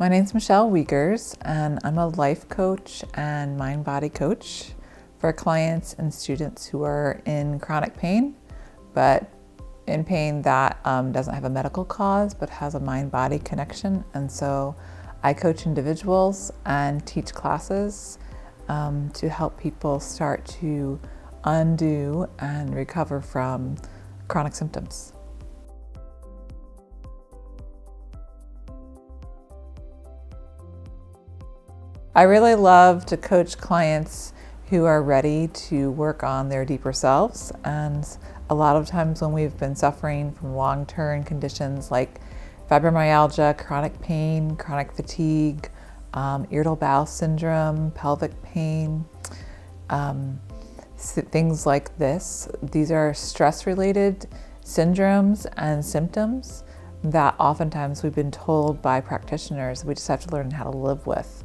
My name's Michelle Wiegers, and I'm a life coach and mind-body coach for clients and students who are in chronic pain, but in pain that doesn't have a medical cause, but has a mind-body connection. And so I coach individuals and teach classes to help people start to undo and recover from chronic symptoms. I really love to coach clients who are ready to work on their deeper selves. And a lot of times when we've been suffering from long-term conditions like fibromyalgia, chronic pain, chronic fatigue, irritable bowel syndrome, pelvic pain, things like this. These are stress-related syndromes and symptoms that oftentimes we've been told by practitioners we just have to learn how to live with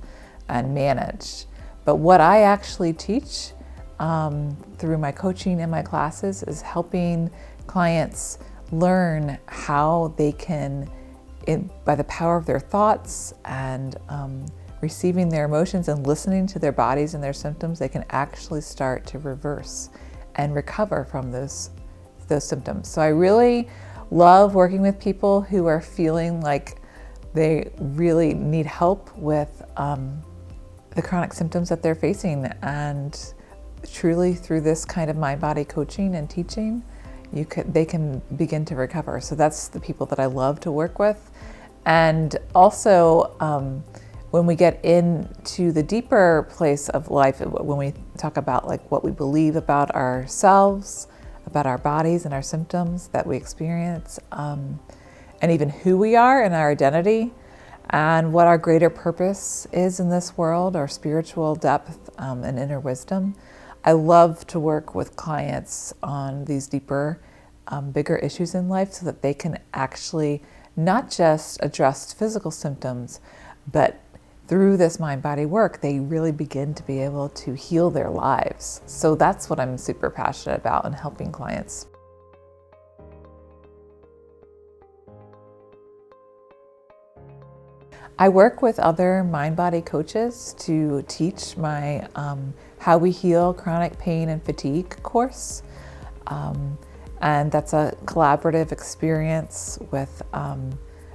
and manage. But what I actually teach through my coaching and my classes is helping clients learn how they can, by the power of their thoughts and receiving their emotions and listening to their bodies and their symptoms, they can actually start to reverse and recover from those symptoms. So I really love working with people who are feeling like they really need help with the chronic symptoms that they're facing, and truly through this kind of mind-body coaching and teaching, they can begin to recover. So that's the people that I love to work with. And also, when we get into the deeper place of life, when we talk about like what we believe about ourselves, about our bodies and our symptoms that we experience, and even who we are and our identity, and what our greater purpose is in this world, our spiritual depth and inner wisdom. I love to work with clients on these deeper, bigger issues in life so that they can actually not just address physical symptoms, but through this mind-body work, they really begin to be able to heal their lives. So that's what I'm super passionate about in helping clients. I work with other mind-body coaches to teach my How We Heal Chronic Pain and Fatigue course. And that's a collaborative experience with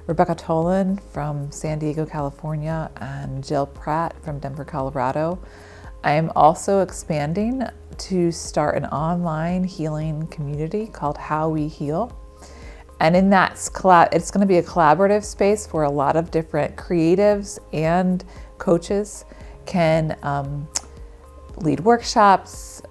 Rebecca Tolan from San Diego, California, and Jill Pratt from Denver, Colorado. I am also expanding to start an online healing community called How We Heal. And in that, it's going to be a collaborative space where a lot of different creatives and coaches can lead workshops,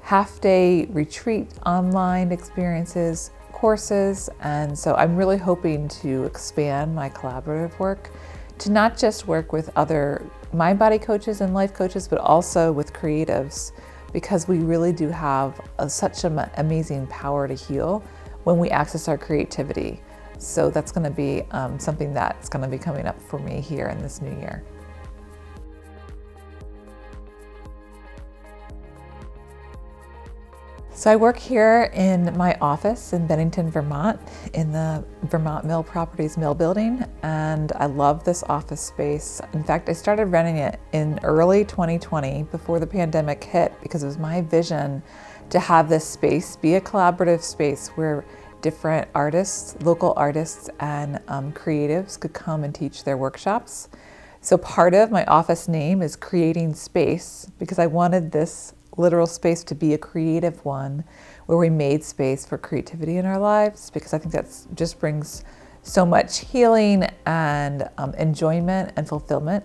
half-day retreat online experiences, courses. And so I'm really hoping to expand my collaborative work to not just work with other mind-body coaches and life coaches, but also with creatives, because we really do have such an amazing power to heal when we access our creativity. So that's going to be something that's going to be coming up for me here in this new year. So I work here in my office in Bennington, Vermont, in the Vermont Mill Properties Mill Building, and I love this office space. In fact, I started renting it in early 2020 before the pandemic hit, because it was my vision to have this space be a collaborative space where different artists, local artists and creatives could come and teach their workshops. So part of my office name is Creating Space, because I wanted this literal space to be a creative one where we made space for creativity in our lives, because I think that just brings so much healing and enjoyment and fulfillment.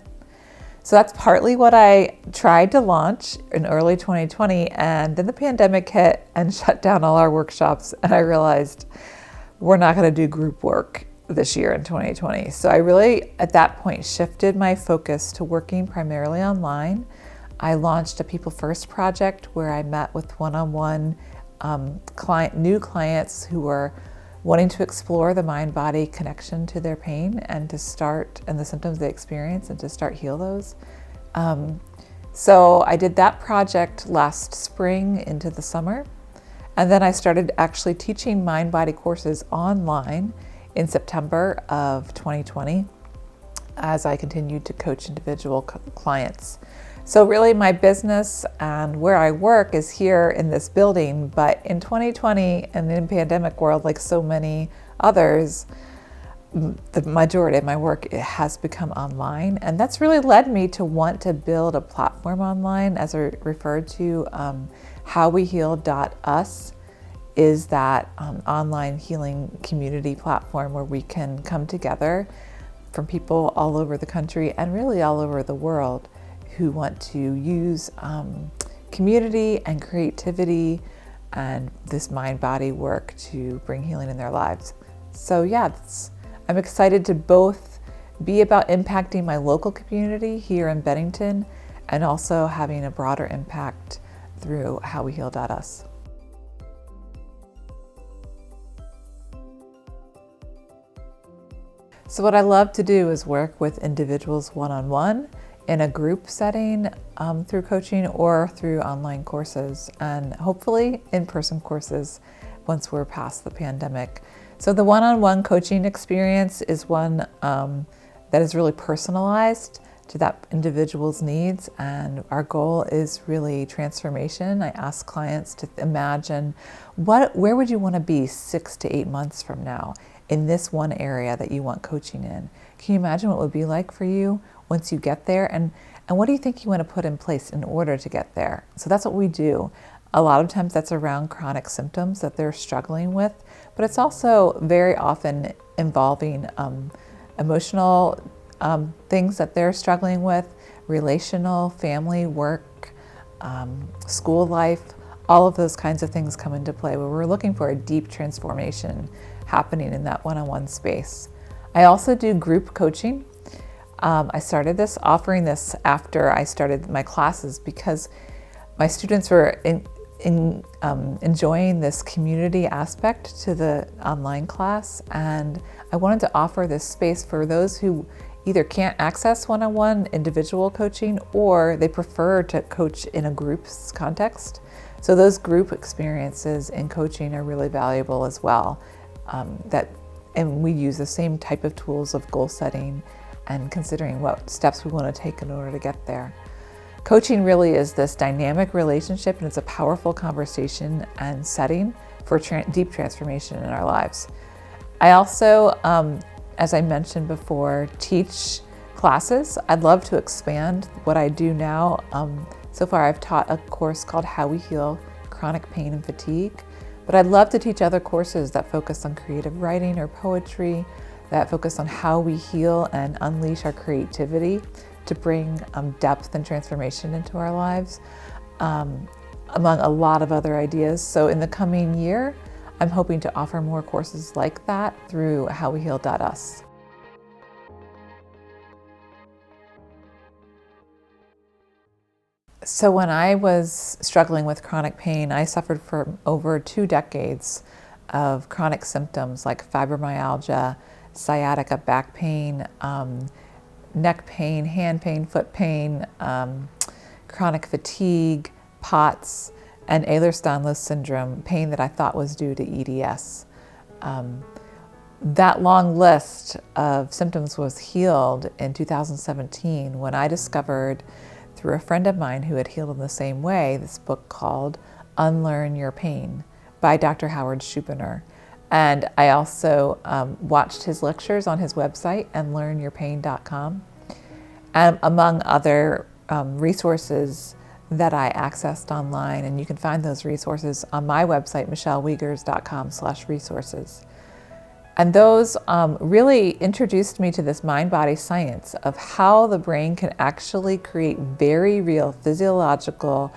So that's partly what I tried to launch in early 2020, and then the pandemic hit and shut down all our workshops, and I realized we're not going to do group work this year in 2020. So I really, at that point, shifted my focus to working primarily online. I launched a People First project where I met with one-on-one new clients who were wanting to explore the mind-body connection to their pain and the symptoms they experience, and to start heal those. So I did that project last spring into the summer. And then I started actually teaching mind-body courses online in September of 2020. as I continued to coach individual clients. So really my business and where I work is here in this building, but in 2020 and in the pandemic world, like so many others, the majority of my work has become online, and that's really led me to want to build a platform online. As I referred to, howweheal.us is that online healing community platform where we can come together from people all over the country and really all over the world who want to use community and creativity and this mind-body work to bring healing in their lives. So yeah, I'm excited to both be about impacting my local community here in Bennington and also having a broader impact through howweheal.us. So what I love to do is work with individuals one-on-one in a group setting through coaching or through online courses, and hopefully in-person courses once we're past the pandemic. So the one-on-one coaching experience is one that is really personalized to that individual's needs, and our goal is really transformation. I ask clients to imagine where would you want to be 6 to 8 months from now in this one area that you want coaching in. Can you imagine what it would be like for you once you get there? And what do you think you want to put in place in order to get there? So that's what we do. A lot of times that's around chronic symptoms that they're struggling with, but it's also very often involving emotional things that they're struggling with, relational, family, work, school life, all of those kinds of things come into play where we're looking for a deep transformation happening in that one-on-one space. I also do group coaching. I started offering this after I started my classes because my students were enjoying this community aspect to the online class, and I wanted to offer this space for those who either can't access one-on-one individual coaching or they prefer to coach in a group's context. So those group experiences in coaching are really valuable as well. And we use the same type of tools of goal setting and considering what steps we want to take in order to get there. Coaching really is this dynamic relationship, and it's a powerful conversation and setting for deep transformation in our lives. I also, as I mentioned before, teach classes. I'd love to expand what I do now. So far I've taught a course called How We Heal Chronic Pain and Fatigue, but I'd love to teach other courses that focus on creative writing or poetry, that focus on how we heal and unleash our creativity to bring depth and transformation into our lives, among a lot of other ideas. So in the coming year, I'm hoping to offer more courses like that through howweheal.us. So when I was struggling with chronic pain, I suffered for over 2 decades of chronic symptoms like fibromyalgia, sciatica, back pain, neck pain, hand pain, foot pain, chronic fatigue, POTS, and Ehlers-Danlos syndrome, pain that I thought was due to EDS. That long list of symptoms was healed in 2017 when I discovered, through a friend of mine who had healed in the same way, this book called Unlearn Your Pain by Dr. Howard Schuppener. And I also watched his lectures on his website, unlearnyourpain.com, and among other resources that I accessed online. And you can find those resources on my website, michellewiegers.com/resources. And those really introduced me to this mind-body science of how the brain can actually create very real physiological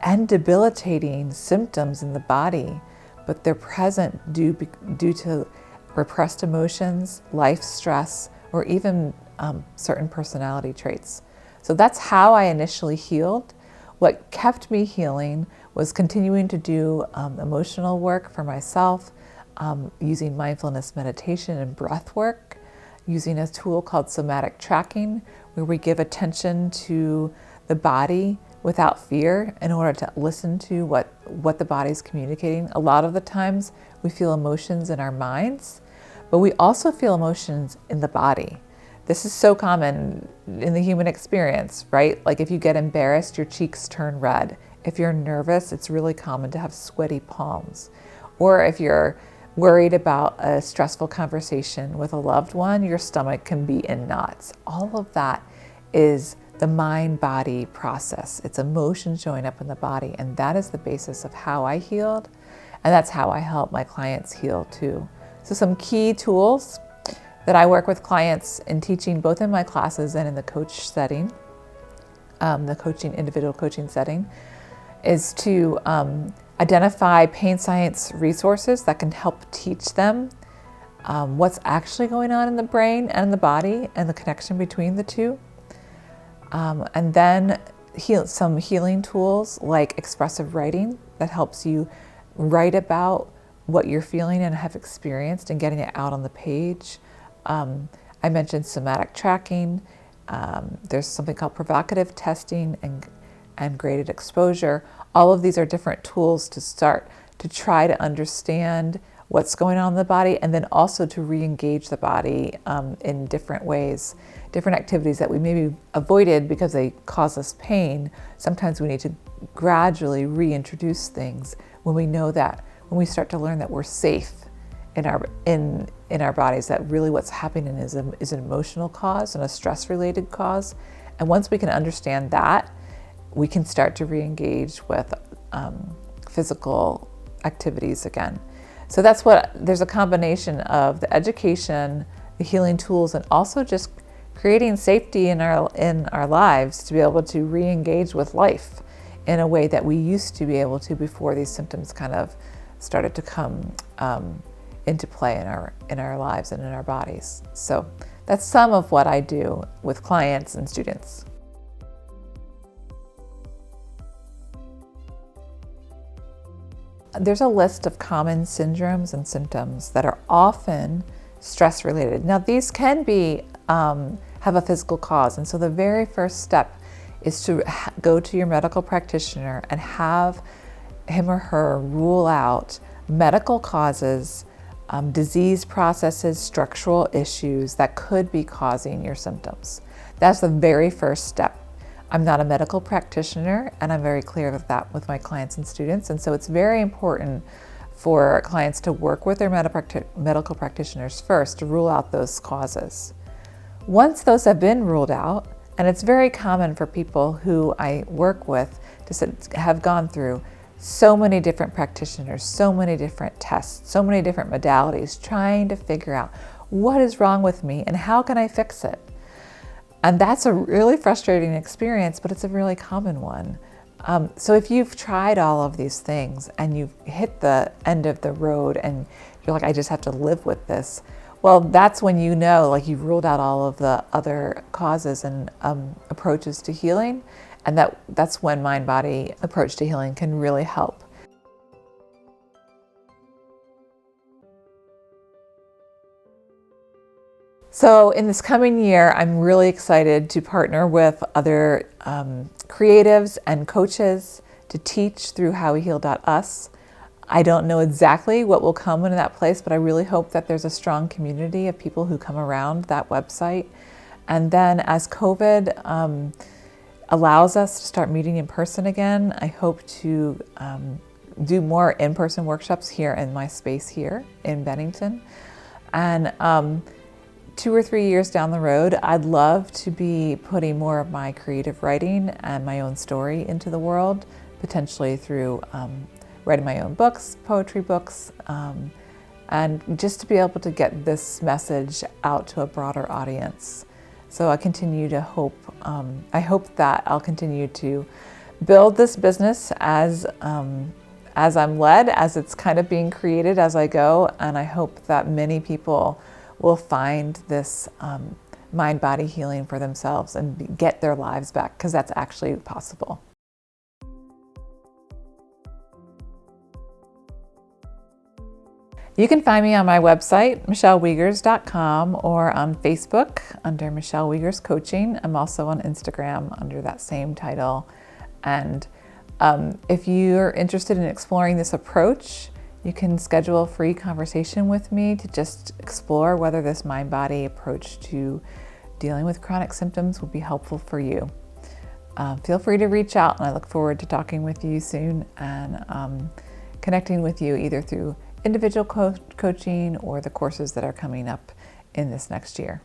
and debilitating symptoms in the body, but they're present due to repressed emotions, life stress, or even certain personality traits. So that's how I initially healed. What kept me healing was continuing to do emotional work for myself, using mindfulness meditation and breath work, using a tool called somatic tracking, where we give attention to the body without fear in order to listen to what the body's communicating. A lot of the times we feel emotions in our minds, but we also feel emotions in the body. This is so common in the human experience, right? Like if you get embarrassed, your cheeks turn red. If you're nervous, it's really common to have sweaty palms. Or if you're worried about a stressful conversation with a loved one, your stomach can be in knots. All of that is the mind-body process. It's emotion showing up in the body, and that is the basis of how I healed, and that's how I help my clients heal too. So some key tools that I work with clients in teaching, both in my classes and in the coach setting, individual coaching setting, is to identify pain science resources that can help teach them what's actually going on in the brain and the body and the connection between the two. And then some healing tools like expressive writing that helps you write about what you're feeling and have experienced and getting it out on the page. I mentioned somatic tracking. There's something called provocative testing and graded exposure. All of these are different tools to start to try to understand what's going on in the body, and then also to re-engage the body in different ways. Different activities that we maybe avoided because they cause us pain. Sometimes we need to gradually reintroduce things when we know that, when we start to learn that we're safe in our bodies, that really what's happening is an emotional cause and a stress-related cause. And once we can understand that, we can start to re-engage with physical activities again. So there's a combination of the education, the healing tools, and also just creating safety in our lives to be able to re-engage with life in a way that we used to be able to before these symptoms kind of started to come into play in our lives and in our bodies. So that's some of what I do with clients and students. There's a list of common syndromes and symptoms that are often stress related. Now these can be have a physical cause, and so the very first step is to go to your medical practitioner and have him or her rule out medical causes, disease processes, structural issues that could be causing your symptoms. That's the very first step. I'm not a medical practitioner, and I'm very clear with that with my clients and students, and so it's very important for clients to work with their medical practitioners first to rule out those causes. Once those have been ruled out, and it's very common for people who I work with to have gone through so many different practitioners, so many different tests, so many different modalities, trying to figure out what is wrong with me and how can I fix it. And that's a really frustrating experience, but it's a really common one. So if you've tried all of these things and you've hit the end of the road and you're like, I just have to live with this, well, that's when you know, like, you've ruled out all of the other causes and approaches to healing, and that's when mind-body approach to healing can really help. So in this coming year, I'm really excited to partner with other creatives and coaches to teach through howweheal.us. I don't know exactly what will come into that place, but I really hope that there's a strong community of people who come around that website. And then as COVID allows us to start meeting in person again, I hope to do more in-person workshops here in my space here in Bennington. And 2 or 3 years down the road, I'd love to be putting more of my creative writing and my own story into the world, potentially through writing my own books, poetry books, and just to be able to get this message out to a broader audience. So I continue to hope, I hope that I'll continue to build this business as I'm led, as it's kind of being created as I go, and I hope that many people will find this mind-body healing for themselves and get their lives back, because that's actually possible. You can find me on my website, michellewiegers.com, or on Facebook under Michelle Wiegers Coaching. I'm also on Instagram under that same title. And if you're interested in exploring this approach, you can schedule a free conversation with me to just explore whether this mind-body approach to dealing with chronic symptoms will be helpful for you. Feel free to reach out, and I look forward to talking with you soon and connecting with you either through individual coaching or the courses that are coming up in this next year.